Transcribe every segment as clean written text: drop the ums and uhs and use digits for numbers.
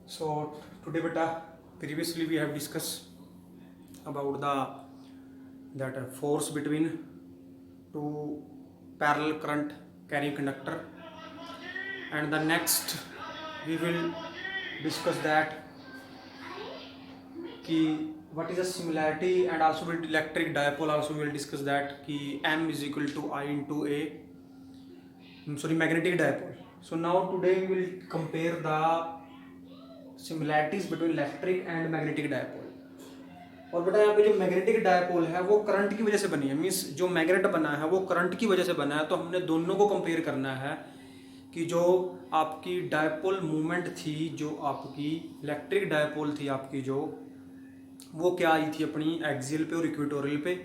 So today beta, previously we have discussed about that force between two parallel current carrying conductor, and the next we will discuss that कि what is the similarity, and also with electric dipole also we will discuss that कि M is equal to I into A, magnetic dipole. So now today we will compare the similarities between electric and magnetic dipole. और बेटा यहाँ पे जो magnetic dipole है वो current की वजह से बनी है, मीन्स जो मैग्नेट बना है वो करंट की वजह से बना है. तो हमने दोनों को कंपेयर करना है कि जो आपकी डायपोल मूवमेंट थी, जो आपकी इलेक्ट्रिक डायपोल थी आपकी, जो वो क्या आई थी अपनी एक्सियल पे और इक्वेटोरियल पे,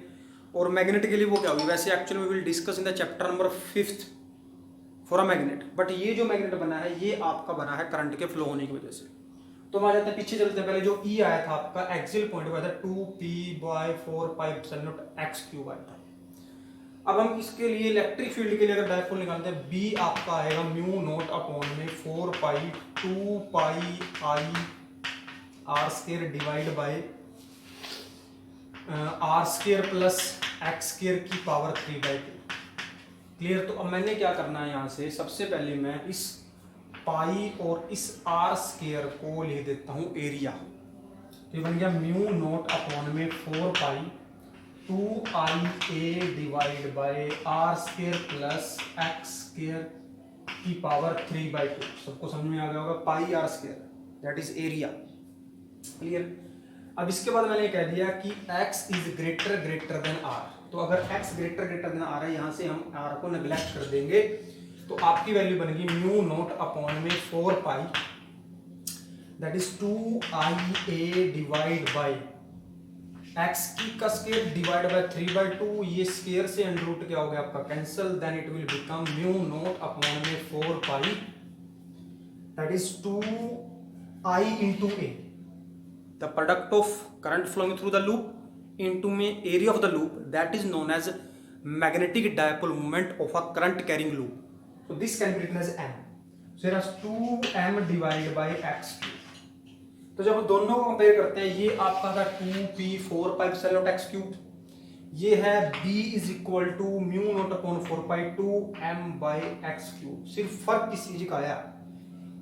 और मैग्नेट के लिए वो क्या हुई. वैसे actually we will discuss in the chapter number 5 for a magnet, but ये जो मैग्नेट बना है ये आपका बना है करंट के फ्लो होने की वजह से. तो हम आ जाते हैं, पीछे चलते हैं. पहले जो ई आया था आपका एक्सियल पॉइंट हुआ था 2p/4π आया था. अब हम इसके लिए इलेक्ट्रिक फील्ड के लिए अगर डायपोल निकालते हैं, बी आपका आएगा म्यू नॉट अपॉन में 4π2πr² divide by r² plus x² की पावर 3/2. क्लियर. तो अब मैंने क्या करना है, यहाँ से सबसे पहले मैं इस पाई और इस r² को लिख देता हूं एरिया. तो ये बन गया म्यू नॉट अपॉन में 4π2ia divide by r² plus x² की पावर 3/2. सबको समझ में आ गया होगा. पाई r² that is area. Clear. अब इसके बाद मैंने कह दिया कि x is greater than r. तो अगर x ग्रेटर देन r है, यहां से हम r को नेग्लेक्ट कर देंगे, तो आपकी वैल्यू बनेगी म्यू नॉट अपॉन में 4π that is 2ia divide by x का स्क्वायर डिवाइड बाय 3/2. ये स्क्वायर से अंडर रूट क्या हो गया आपका cancel, then it will become mu naught upon में 4π that is 2i into a, the product of current flowing through the loop into area of the loop, that is known as magnetic dipole moment of a current carrying loop. So this can be written as m. So here is 2m divided by x. तो जब हम दोनों को compare करते हैं, ये आपका था 2p/4π∗x³, ये है b is equal to mu naught upon 4π2m/x³. सिर्फ फर्क किस चीज का आया,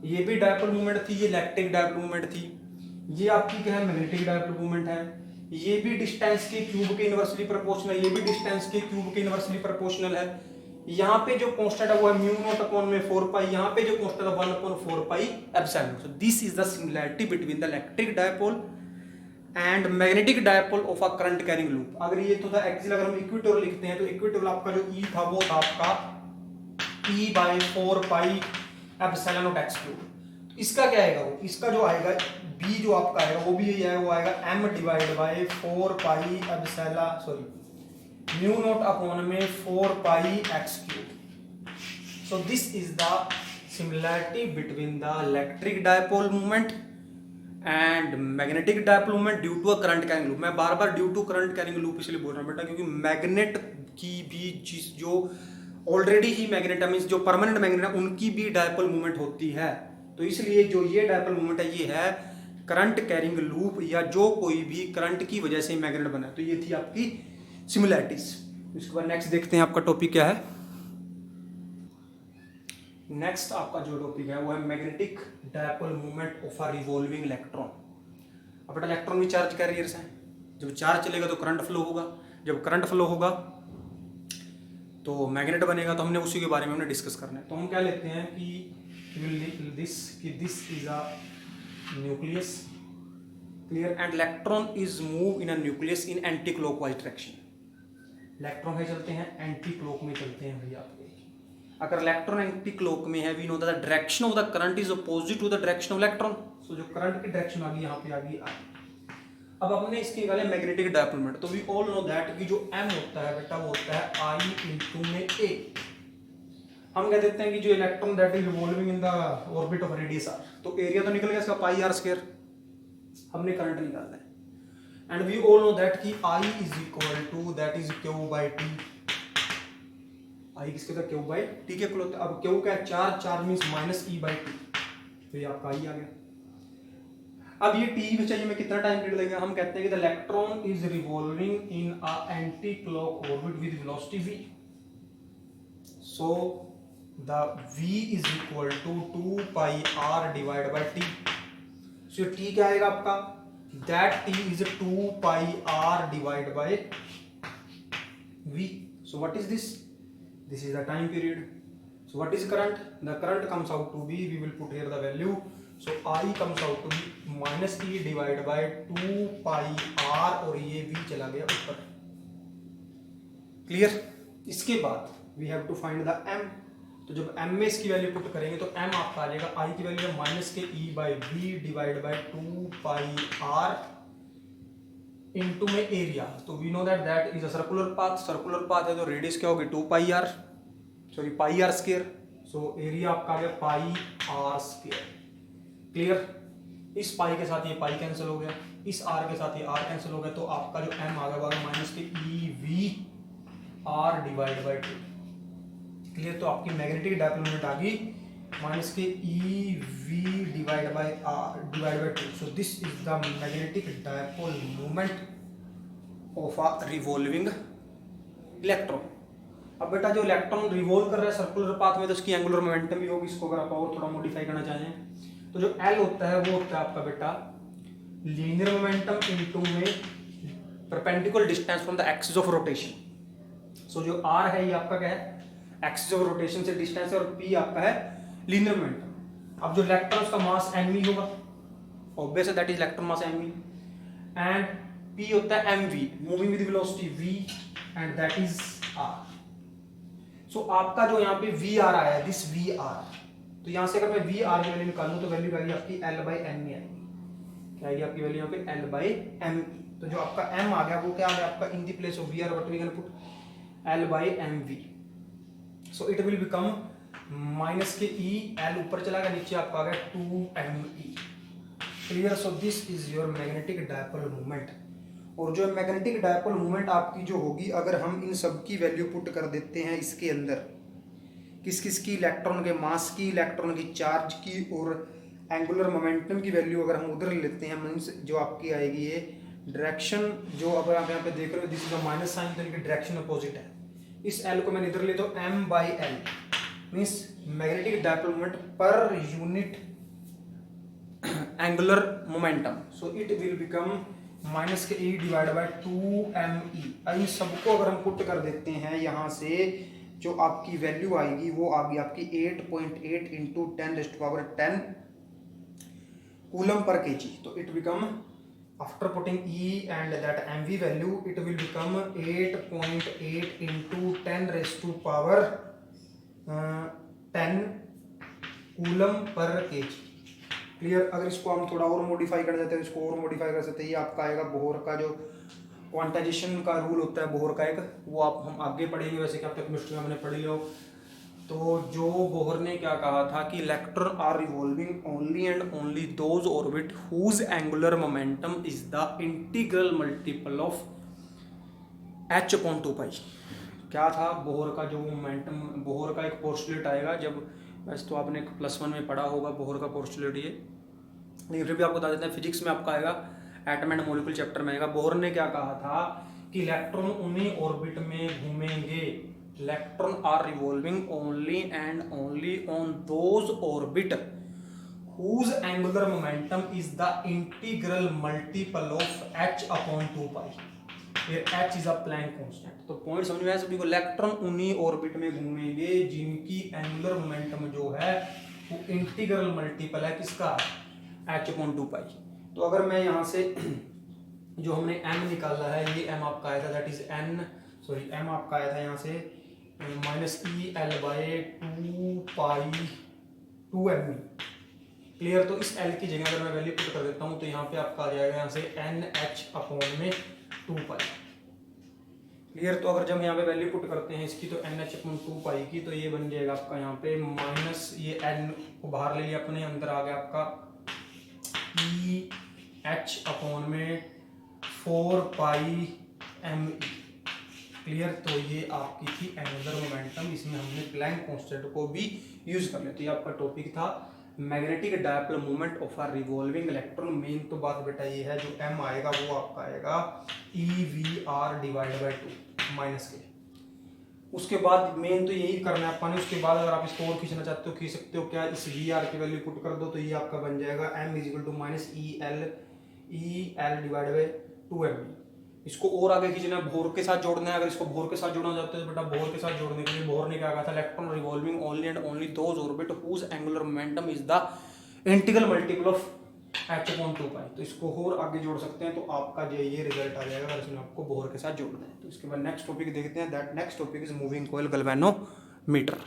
ये भी डायपोल मूवमेंट थी, ये इलेक्ट्रिक डायपोल मूवमेंट थी. ये आपकी क्या है, मैग्नेटिक डायपोल मूवमेंट है. ये भी डिस्टेंस के क्यूब के इनवर्सली प्रोपोर्शनल, ये भी डिस्टेंस के क्यूब के इनवर्सली प्रोपोर्शनल है. यहाँ पे जो कांस्टेंट है वो है म्यू नॉट अपॉन में 4π, यहाँ पे जो कांस्टेंट है 1/4π epsilon. So this is the similarity between the electric dipole and magnetic dipole of a current carrying loop. अगर ये तो था एक्सियल, अगर हम इक्वेटोरियल लिखते हैं तो इक्वेटोरियल आपका जो ई था वो था आपका p/4π एप्सिलॉन x³. इसका क्या आएगा, वो इसका जो आएगा b जो आपका आएगा वो भी यही आएगा, वो आएगा m divide by 4π mu naught upon में 4πx³. So this is the similarity between the electric dipole movement and magnetic dipole movement due to a current carrying loop. मैं बार बार due to current carrying loop इसलिए बोल रहा हूं बेटा, क्योंकि मैग्नेट की भी चीज जो ऑलरेडी ही मैग्नेट है, मींस जो परमानेंट मैग्नेट है, उनकी भी डायपोल मूवमेंट होती है. तो इसलिए जो ये डायपोल मूवमेंट है ये है करंट कैरिंग लूप, या जो कोई भी करंट की वजह से मैग्नेट बना. तो ये थी आपकी सिमिलैरिटीज. इसके बाद नेक्स्ट देखते हैं आपका टॉपिक क्या है. नेक्स्ट आपका जो टॉपिक है वो है magnetic dipole movement of a revolving electron. अब बेटा इलेक्ट्रॉन भी चार्ज कैरियर्स हैं. जब चार्ज चलेगा तो करंट फ्लो होगा, जब करंट फ्लो होगा तो मैग्नेट बनेगा. तो हमने उसी के बारे में हमने डिस्कस करना है. तो हम क्या लेते हैं कि this is a nucleus. Clear. And electron is move in a nucleus in anti clockwise direction. Electron है चलते हैं एंटी क्लॉक में चलते हैं भैया आपके. अगर इलेक्ट्रॉन एंटी क्लॉक में है, we know the direction of the current is opposite to the direction of electron. So जो करंट की डायरेक्शन आ गई यहाँ पे आ गई. अब हमने इसके निकाले मैग्नेटिक डायपोल मोमेंट. तो वी ऑल नो दैट कि जो m होता है बेटा वो होता है I into में a. हम कह देते हैं कि जो electron that is revolving in the orbit of radius r. तो एरिया तो निकल गया इसका πr². हमने करंट निकालना है. And we all know that कि I is equal to that is q/t. I किसके था, q/t के इक्वल होता है. अब q का चार्ज मींस -e/t. तो ये आपका I आ गया. अब ये टी में चाहिए, मैं कितना टाइम पीरियड लगेगा, हम कहते हैं कि the electron is revolving in a anti clock orbit with velocity v, so the v is equal to 2 pi r divide by t। So t क्या आएगा आपका, that t is 2 pi r divide by v। So what is this, this is the time period. So what is current, the current comes out to be, we will put here the value, so I comes out to be minus e divided by 2 pi r, और ये v चला गया ऊपर, clear. इसके बाद we have to find the m, तो जब m में इसकी वैल्यू पुट करेंगे तो m आपका आ जाएगा, I की वैल्यू है माइनस के e by v divide by 2 pi r into में एरिया, तो we know that is a circular path, circular path है तो रेडियस क्या होगी 2 pi r, sorry pi R square, so area आपका आ गया पाई आर स्क्वायर, क्लियर। इस पाई के साथ ये पाई कैंसिल हो गया, इस आर के साथ ये आर कैंसिल हो गया, तो आपका जो एम आ गया माइनस के E V R divide by 2, clear. तो आपकी मैग्नेटिक डायपोल मोमेंट आ गई माइनस के E V divide by R divide by 2, so this is the magnetic dipole moment of a revolving electron. अब बेटा जो इलेक्ट्रॉन रिवॉल्व कर रहा है सर्कुलर पाथ में, तो उसकी एंगुलर मोमेंटम भी होगी। इसको अगर आप और थोड़ा मॉडिफाई करना चाहें तो जो एल होता है वो होता है आपका बेटा लीनियर मोमेंटम इनटू में perpendicular distance from the axis of rotation. So जो आर है ये आपका क्या है, एक्सिस ऑफ रोटेशन से डिस्टेंस है, और पी आपका है लीनियर मोमेंटम। अब जो इलेक्ट्रॉन का मास एम ई होगा, ऑब्वियस है, that is electron mass M E, and P होता है M V, moving with velocity V, and that is R. So आपका जो यहाँ पे वी आर आया है, दिस वी आर, तो यहाँ से अगर मैं वी आर की वैल्यू निकालूं तो वैल्यू आएगी आपकी एल बाई एम ई आएगी। क्या आएगी आपकी वैल्यू यहाँ पे एल बाई एम ई। तो जो आपका एम आ गया वो क्या आ गया आपका in the place of V R, what we can put L by M V. So it will become minus के ई, एल ऊपर चला गया, नीचे आपका आ गया 2 M E, clear. So this is your magnetic dipole moment. और जो मैग्नेटिक डायपोल मोमेंट आपकी जो होगी, अगर हम इन सब की वैल्यू पुट कर देते हैं इसके अंदर, किस किस की, इलेक्ट्रॉन के मास की, इलेक्ट्रॉन की चार्ज की, और एंगुलर मोमेंटम की वैल्यू अगर हम उधर लेते हैं, मीन्स जो आपकी आएगी ये डायरेक्शन, जो अब आप यहाँ पे देख रहे हो दिस इज माइनस साइन, तो इनकी डायरेक्शन अपोजिट है। इस एल को मैंने इधर ले तो M by L means magnetic dipole moment per unit angular momentum. So it will become minus के E divide by 2 M E. इन सबको अगर हम पुट कर देते हैं यहाँ से, जो आपकी वैल्यू आएगी वो आ गई आपकी 8.8 इंटू 10⁻10 कूलम पर केजी। तो it become after putting E and that M V value, it will become 8.8 into 10⁻10 coulomb per KG, clear. अगर इसको हम थोड़ा और मॉडिफाई कर देते हैं, इसको और मॉडिफाई कर सकते हैं, ये आपका आएगा बोहर का जो क्वांटाइजेशन का रूल होता है बोहर का एक, वो आप हम आगे पढ़ेंगे, वैसे कि आप तक केमिस्ट्री में हमने पढ़ लिया हो। तो जो बोहर ने क्या कहा था कि electron are revolving only and only those orbit whose angular momentum is the integral multiple of h upon 2 pi. क्या था बोहर का जो मोमेंटम, बोहर का एक पोस्टुलेट आएगा, जब वैसे तो आपने +1 में पढ़ा होगा बोहर का पोस्टुलेट ये, लेकिन फिर भी आपको बता देते हैं, फिजिक्स में आपका आएगा एटम एंड मॉलिक्यूल चैप्टर में आएगा। बोहर ने क्या कहा था कि इलेक्ट्रॉन उन्हीं ऑर्बिट में घूमेंगे, electron are revolving only and only on those orbit whose angular momentum is the integral multiple of h upon 2 pi, फिर h is a Planck constant. तो पॉइंट समझ में आया सभी को, इलेक्ट्रॉन उन्हीं ऑर्बिट में घूमेंगे जिनकी एंगुलर मोमेंटम जो है वो इंटीग्रल मल्टीपल है किसका, h अपॉन 2 पाई। तो अगर मैं यहाँ से जो हमने m निकाला है, ये m आपका आया था, दैट इज m आपका आया था यहाँ से minus E L by 2 pi 2 M E, clear. तो इस l की जगह अगर मैं वैल्यू पुट कर देता हूँ तो यहाँ पे आपका आ जाएगा यहाँ से NH अपॉन में 2 पाई, क्लियर। तो अगर जब यहाँ पे वैल्यू पुट करते हैं इसकी, तो NH अपॉन 2 पाई की, तो ये बन जाएगा आपका यहाँ पे माइनस, ये n को बाहर ले लिया अपने, अंदर आ गया आपका EH अपॉन में 4 पाई एम ई, क्लियर। तो ये आपकी थी एंगुलर मोमेंटम, इसमें हमने प्लैंक कांस्टेंट को भी यूज कर लिया। तो ये आपका टॉपिक था magnetic dipole moment of a revolving electron. Main तो बात बेटा ये है, जो m आएगा वो आपका आएगा EVR डिवाइड बाई 2 माइनस के। उसके बाद मेन तो यही करना है अपन। उसके बाद अगर आप इसको और खींचना चाहते हो खींच सकते हो। क्या, इस VR की वैल्यू पुट कर दो तो ये आपका बन जाएगा m is equal to minus EL divide by 2m। इसको और आगे खींचना है, बोर के साथ जोड़ना है। अगर इसको बोर के साथ जोड़ना चाहते हो तो बेटा बोर के साथ जोड़ने के लिए बोर ने क्या कहा था, electron revolving only and only those orbit whose angular momentum is the integral multiple of h/2π। तो इसको और आगे जोड़ सकते हैं तो आपका जो ये रिजल्ट आ जाएगा अगर इसमें आपको बोर के साथ जोड़ना है। तो इसके बाद नेक्स्ट टॉपिक देखते हैं। That next topic is moving coil galvanometer.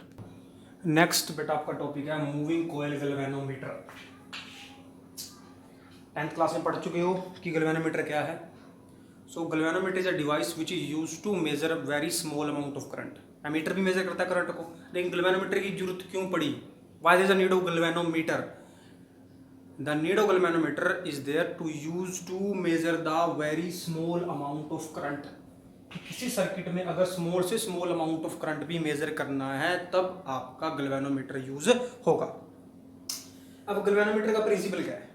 Next बेटा आपका टॉपिक है moving coil galvanometer. 10th class में पढ़ चुके हो कि गैल्वेनोमीटर क्या है। So galvanometer is a device which is used to measure a very small amount of current. Ammeter भी मेजर करता है करंट को, लेकिन गैल्वेनोमीटर की जरूरत क्यों पड़ी? Why there is a need of galvanometer? The need of galvanometer is there to use to measure the very small amount of current। किसी सर्किट में अगर स्मॉल से स्मॉल अमाउंट ऑफ करंट भी मेजर करना है तब आपका गैल्वेनोमीटर यूज होगा। अब गैल्वेनोमीटर का प्रिंसिपल क्या है?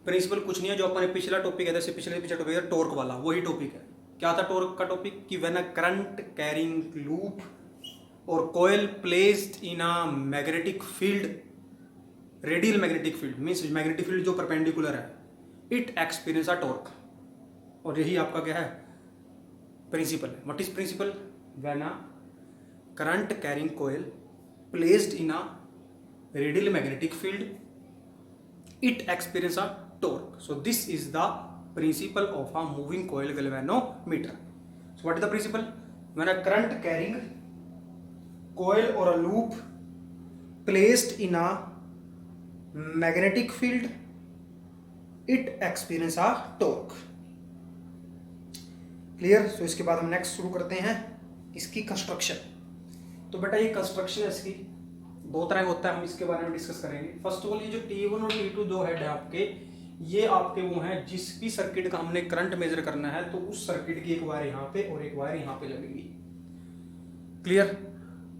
प्रिंसिपल कुछ नहीं है, जो अपने पिछला टॉपिक है, पिछले टॉपिक है टॉर्क वाला, वही टॉपिक है। क्या था टॉर्क का टॉपिक? कि when a current carrying loop और coil placed in a magnetic field, radial magnetic field means magnetic field जो परपेंडिकुलर है, इट एक्सपीरियंस अ टॉर्क। और यही आपका क्या है प्रिंसिपल है। What is principle? When a current carrying coil placed in a radial magnetic field, it experience a torque. So this is the principle of a moving coil galvanometer. So what is the principle? When a current carrying coil और a loop placed in a magnetic field, it experience a torque. Clear? So इसके बाद हम next शुरू करते हैं इसकी construction. तो बेटा ये कंस्ट्रक्शन है इसकी दो तरह का होता है, हम इसके बारे में डिस्कस करेंगे। फर्स्ट ऑफ ऑल ये जो T1 और T2 दो हेड है आपके, ये आपके वो हैं जिस भी सर्किट का हमने करंट मेजर करना है तो उस सर्किट की एक वायर यहाँ पे और एक वायर यहाँ पे लगेगी। क्लियर?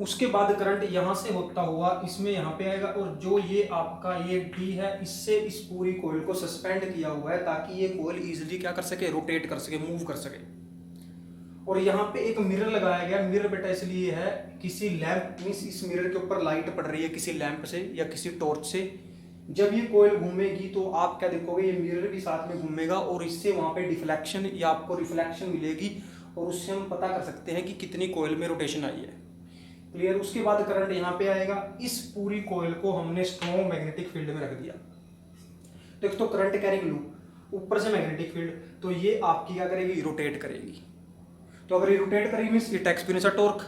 उसके बाद करंट यहां से होता हुआ इसमें यहाँ पे आएगा, और जो ये आपका ये डी है इससे इस पूरी कोयल को सस्पेंड किया हुआ है ताकि ये कोयल इजीली क्या कर सके, रोटेट कर सके, मूव कर सके। और यहाँ पे एक मिरर लगाया गया। मिरर बेटा इसलिए है, किसी लैंप मीन्स इस मिरर के ऊपर लाइट पड़ रही है किसी लैंप से या किसी टॉर्च से, जब ये कोयल घूमेगी तो आप क्या देखोगे, ये मिरर भी साथ में घूमेगा और इससे वहां पे डिफ्लेक्शन या आपको रिफ्लेक्शन मिलेगी, और उससे हम पता कर सकते हैं कि कितनी कोयल में रोटेशन आई है। क्लियर? उसके बाद करंट यहाँ पे आएगा। इस पूरी कोयल को हमने स्ट्रॉन्ग मैग्नेटिक फील्ड में रख दिया। तो एक तो करंट कैरिंग लूप, ऊपर से मैग्नेटिक फील्ड, तो ये आपकी क्या करेगी, रोटेट करेगी। तो अगर ये रोटेट करेगी means it experience a torque.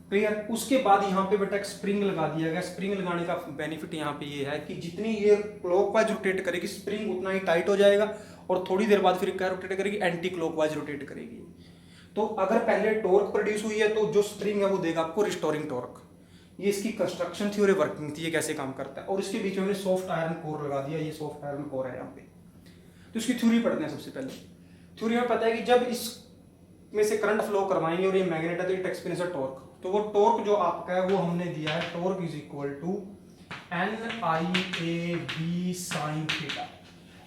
Clear? उसके बाद यहाँ पे बेटा एक स्प्रिंग लगा दिया गया। स्प्रिंग लगाने का बेनिफिट यहाँ पे ये है कि जितनी ये क्लॉकवाइज रोटेट करेगी स्प्रिंग उतना ही टाइट हो जाएगा, और थोड़ी देर बाद फिर क्या रोटेट करेगी, एंटी क्लॉकवाइज रोटेट करेगी। तो अगर पहले टॉर्क प्रोड्यूस हुई है तो जो स्प्रिंग है वो देगा आपको रिस्टोरिंग टॉर्क। ये इसकी कंस्ट्रक्शन थी और वर्किंग थी, ये कैसे काम करता है। और इसके बीच में हमने सॉफ्ट आयरन कोर लगा दिया। ये सॉफ्ट आयरन कोर है यहाँ पे। तो इसकी थ्योरी पढ़ते हैं सबसे पहले। थ्योरी में पता है कि जब इस में से करंट फ्लो करवाएंगे और ये मैग्नेट है तो इट एक्सपीरियंस अ टॉर्क। तो वो टॉर्क जो आपका है वो हमने दिया है, torque is equal to NIAB sine theta.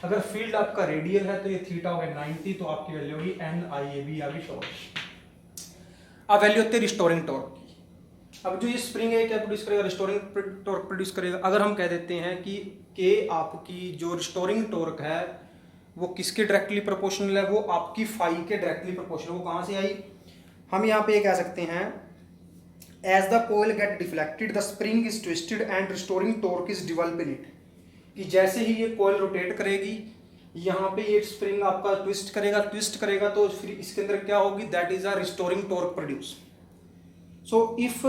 अगर फील्ड आपका रेडियल है तो ये थीटा होगा 90, तो आपकी वैल्यू होगी NIAB आगे शॉर्ट। अब वैल्यू होती है रिस्टोरिंग टॉर्क की। अब जो ये स्प्रिंग है क्या प्रोड्यूस करेगा, रिस्टोरिंग टॉर्क प्रोड्यूस करेगा। अगर हम कह देते हैं कि के आपकी जो रिस्टोरिंग टॉर्क है वो किसके डायरेक्टली प्रोपोर्शनल है, वो आपकी फाई के डायरेक्टली प्रोपोर्शनल। वो कहां से आई, हम यहाँ पे ये कह सकते हैं as the coil get deflected the spring is twisted and restoring torque is develop in it. कि जैसे ही ये कोयल रोटेट करेगी यहाँ पे ये स्प्रिंग आपका ट्विस्ट करेगा तो फिर इसके अंदर क्या होगी, that is a restoring torque produce. So if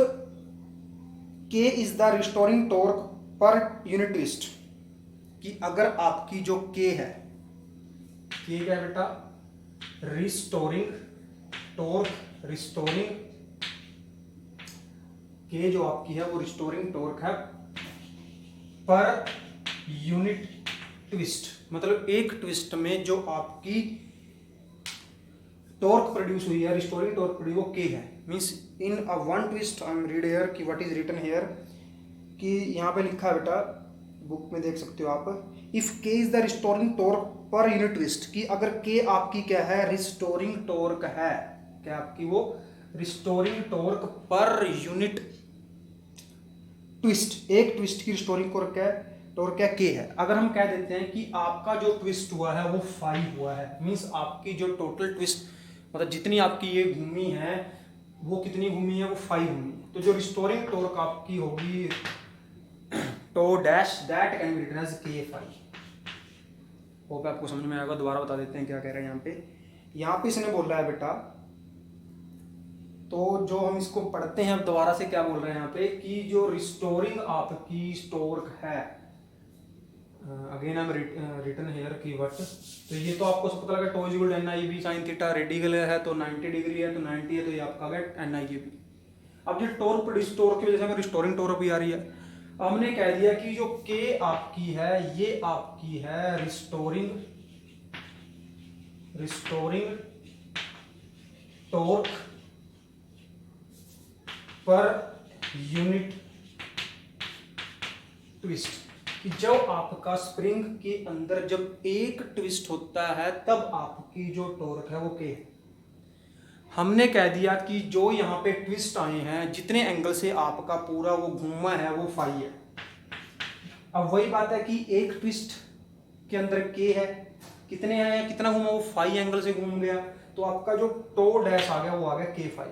K is the restoring torque per unit twist, कि अगर आपकी जो के है, के क्या है बेटा, रिस्टोरिंग टॉर्क, रिस्टोरिंग के जो आपकी है वो रिस्टोरिंग टॉर्क है पर यूनिट ट्विस्ट, मतलब एक ट्विस्ट में जो आपकी टॉर्क प्रोड्यूस हुई है, रिस्टोरिंग टॉर्क प्रोड्यूस वो के है। Means in a one twist I am read here कि व्हाट इज रिटन हियर, कि यहाँ पे लिखा है बेटा बुक में देख सकते हो आप, if K is the restoring torque per unit twist, कि अगर के आपकी क्या है, रिस्टोरिंग टॉर्क है, क्या आपकी वो restoring torque per unit twist, एक ट्विस्ट की रिस्टोरिंग टॉर्क क्या के है। अगर हम कह देते हैं कि आपका जो ट्विस्ट हुआ है वो 5 हुआ है, मींस आपकी जो टोटल ट्विस्ट मतलब जितनी आपकी ये घूमी है वो कितनी घूमी है, वो 5 घूमी है। तो जो रिस्टोरिंग टॉर्क आपकी होगी तो dash that can be written as K5। Hope आपको समझ में आएगा। दोबारा बता देते हैं क्या कह रहे हैं यहाँ पे इसने बोल रहा है बेटा, तो जो हम इसको पढ़ते हैं अब दोबारा से, क्या बोल रहे हैं यहाँ पे कि जो रिस्टोरिंग आपकी टॉर्क है, again I am written here keyword, तो ये तो आपको सब पता लगा, tau is equal to NIB sin theta, radial है तो 90 डिग्री है, तो 90 है तो ये आपका आ गया NIAB। अब जो टॉर्क प्रोड्यूस टॉर्क की वजह से हमें रिस्टोरिंग टॉर्क भी आ रही है। हमने कह दिया कि जो के आपकी है ये आपकी है restoring torque per unit twist, कि जब आपका स्प्रिंग के अंदर जब एक ट्विस्ट होता है तब आपकी जो टॉर्क है वो के है। हमने कह दिया कि जो यहाँ पे ट्विस्ट आए हैं जितने एंगल से आपका पूरा वो घूमा है वो 5 है। अब वही बात है कि एक ट्विस्ट के अंदर के है, कितने आए हैं, कितना घूमा, वो 5 एंगल से घूम गया, तो आपका जो टो डैश आ गया वो आ गया K5।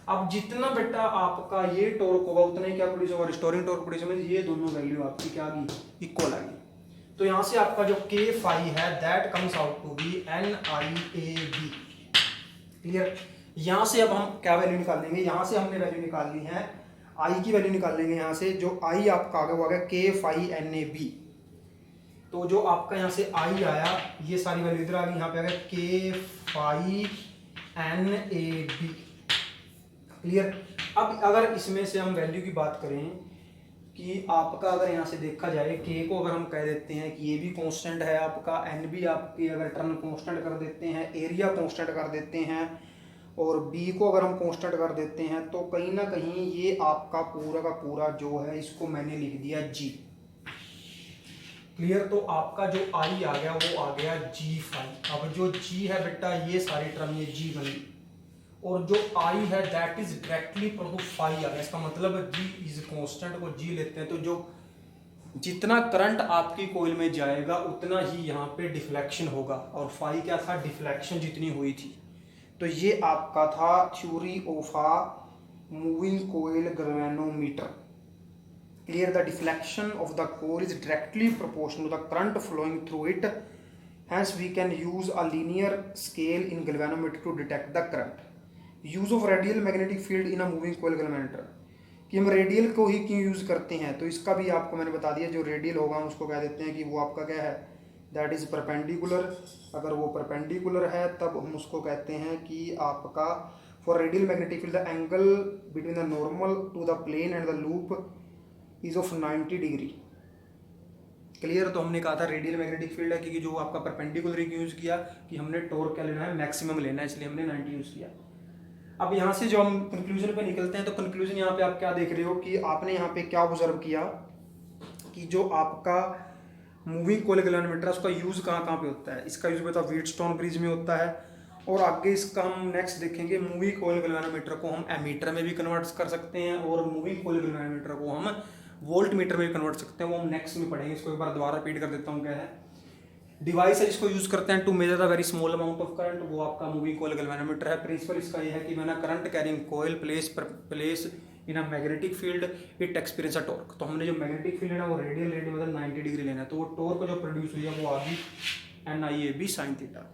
अब जितना बेटा आपका ये टॉर्क होगा उतना ही क्या प्रोड्यूस होगा, रिस्टोरिंग टॉर्क प्रोड्यूस होगा, ये दोनों वैल्यू आपकी क्या आ गई, इक्वल आ गई। तो यहां से आपका जो K5 है that comes out to be NIAB। Clear. यहां से अब हम क्या वैल्यू निकालेंगे, यहां से हमने वैल्यू निकाल ली है I की वैल्यू निकाल लेंगे। यहां से जो I आपका आ गया वो आ गया K5 NAB। तो जो आपका यहाँ से I आया ये सारी वैल्यू इधर आ गई, यहाँ पे आ गया K5 NAB। क्लियर। अब अगर इसमें से हम वैल्यू की बात करें कि आपका अगर यहाँ से देखा जाए के को अगर हम कह देते हैं कि ये भी कांस्टेंट है आपका, एन भी आपकी अगर टर्न कांस्टेंट कर देते हैं, एरिया कांस्टेंट कर देते हैं, और बी को अगर हम कांस्टेंट कर देते हैं, तो कहीं ना कहीं ये आपका पूरा का पूरा जो है इसको मैंने लिख दिया G। क्लियर। तो आपका जो I आ गया वो आ गया G5। अब जो G है बेटा ये सारी टर्म ये G बनी, और जो I है दैट इज डायरेक्टली प्रोडक्ट 5 आ गया। इसका मतलब G इज कांस्टेंट को G लेते हैं तो जो जितना करंट आपकी कोइल में जाएगा उतना ही यहाँ पे डिफ्लेक्शन होगा, और 5 क्या था, डिफ्लेक्शन जितनी हुई थी। तो ये आपका था theory of a moving coil galvanometer. Clear, the deflection of the core is directly proportional to the current flowing through it. Hence, we can use a linear scale in galvanometer to detect the current. Use of radial magnetic field in a moving coil galvanometer. कि हम radial को ही क्यों use करते हैं, तो इसका भी आपको मैंने बता दिया। जो रेडियल होगा हम उसको कह देते हैं कि वो आपका क्या है, दैट इज़ परपेंडिकुलर। अगर वो परपेंडिकुलर है तब हम उसको कहते हैं कि आपका for radial magnetic field the angle between the normal to the plane and the loop is of 90 degree. Clear. तो हमने कहा था रेडियल मैग्नेटिक फील्ड है क्योंकि जो आपका परपेंडिकुलर यूज किया कि हमने टॉर्क क्या लेना है, मैक्सिमम लेना है, इसलिए हमने 90 यूज किया। अब यहाँ से जो हम कंक्लूजन पे निकलते हैं, तो कंक्लूजन यहाँ पे आप क्या देख रहे हो कि आपने यहाँ पे क्या ऑब्जर्व किया कि जो आपका मूविंग कोइल गैल्वेनोमीटर उसका यूज कहाँ कहाँ पे होता है। इसका यूज बेटा व्हीटस्टोन ब्रिज में होता है, और आगे इसका हम नेक्स्ट देखेंगे मूविंग कोइल गैल्वेनोमीटर को हम एमीटर में भी कन्वर्ट कर सकते हैं, और मूविंग कोइल गैल्वेनोमीटर को हम वोल्ट मीटर में भी कन्वर्ट सकते हैं। वो हम नेक्स्ट में पढ़ेंगे। इसको एक बार दोबारा रिपीट कर देता हूँ। क्या है, डिवाइस है जिसको यूज करते हैं to measure the very small amount of current, वो आपका मूविंग कोइल गैल्वेनोमीटर है। प्रिंसिपल इसका ये है कि मैंने current carrying coil place in a magnetic field it experience a torque. तो हमने जो मैग्नेटिक फील्ड है वो रेडियल मतलब 90 डिग्री लेना है, तो वो टॉर्क जो प्रोड्यूस हुई है वो आ गई NIAB sin थीटा।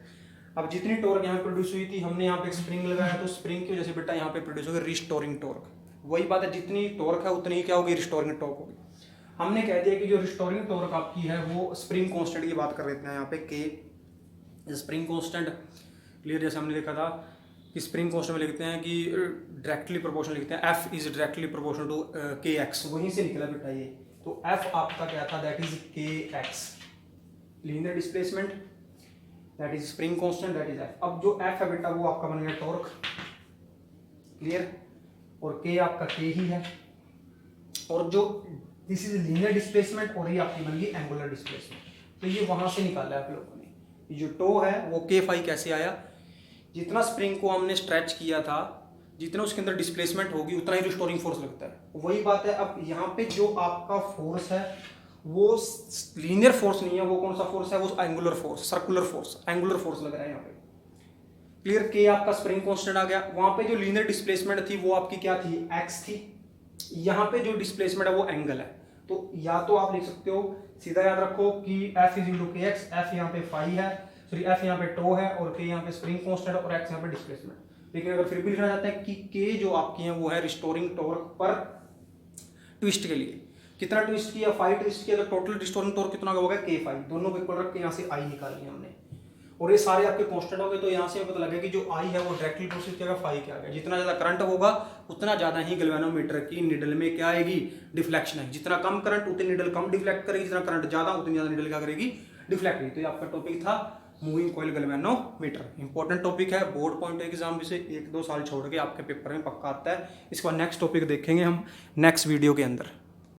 अब जितनी टॉर्क यहाँ प्रोड्यूस हुई थी, हमने यहाँ पे स्प्रिंग लगाया, तो स्प्रिंग की वजह से बेटा यहाँ पे प्रोड्यूस होगी रिस्टोरिंग टॉर्क। वही बात है, जितनी टॉर्क है उतनी ही क्या होगी, रिस्टोरिंग टॉर्क होगी। हमने कह दिया कि जो रिस्टोरिंग टॉर्क आपकी है वो स्प्रिंग कांस्टेंट की बात कर लेते हैं यहाँ पे, के स्प्रिंग कांस्टेंट। क्लियर। जैसे हमने देखा था कि स्प्रिंग कांस्टेंट में लिखते हैं कि डायरेक्टली प्रोपोर्शनल लिखते हैं, F is directly proportional to KX, वहीं से निकला बेटा ये। तो F आपका क्या था, that is KX linear displacement, that is spring constant, that is F। अब जो F है बेटा वो आपका बन गया टॉर्क। क्लियर। और K आपका K ही है, और जो दिस इज लीनियर डिस्प्लेसमेंट और ये आपकी बन गई एंगुलर डिस्प्लेसमेंट। तो ये वहां से निकाला है आप लोगों ने। ये जो टो है वो के फाई कैसे आया, जितना स्प्रिंग को हमने स्ट्रेच किया था, जितना उसके अंदर डिस्प्लेसमेंट होगी उतना ही रिस्टोरिंग फोर्स लगता है। वही बात है, अब यहाँ पे जो आपका फोर्स है वो लीनियर फोर्स नहीं है, वो कौन सा फोर्स है, वो angular force, circular force, angular force लग रहा है यहाँ पे। क्लियर, के आपका स्प्रिंग कांस्टेंट आ गया। वहां पे जो लीनियर डिस्प्लेसमेंट थी वो आपकी क्या थी, एक्स थी। यहाँ पे जो डिस्प्लेसमेंट है वो एंगल है। तो या तो आप लिख सकते हो, सीधा याद रखो कि एफ इज इक्वल टू के एक्स, एफ यहाँ पे फाई है, सॉरी एफ यहाँ पे टो है और के यहाँ पे स्प्रिंग कांस्टेंट और एक्स यहाँ पे डिस्प्लेसमेंट। लेकिन अगर फिर भी लिखना चाहते हैं कि के जो आपकी है वो है रिस्टोरिंग टॉर्क पर ट्विस्ट के लिए। कितना ट्विस्ट किया, फाई ट्विस्ट किया, तो टोटल रिस्टोरिंग टॉर्क कितना होगा, के फाई। दोनों को इक्वल रख के यहाँ से आई निकाल लिया हमने और ये सारे आपके कांस्टेंट हो गए। तो यहाँ से पता लगा कि जो आई है वो डायरेक्टली प्रोसेस किया, फाई क्या आ गया। जितना ज्यादा करंट होगा उतना ज्यादा ही गैल्वेनोमीटर की निडल में क्या आएगी, डिफ्लेक्शन है। जितना कम करंट उतनी निडल कम डिफ्लेक्ट करेगी, जितना करंट ज्यादा उतनी ज्यादा निडल क्या करेगी, डिफ्लेक्ट करेगी। तो ये आपका टॉपिक था moving coil galvanometer. Important topic है, बोर्ड पॉइंट एग्जाम में से 1-2 साल छोड़ के आपके पेपर में पक्का आता है। इसका नेक्स्ट टॉपिक देखेंगे हम नेक्स्ट वीडियो के अंदर।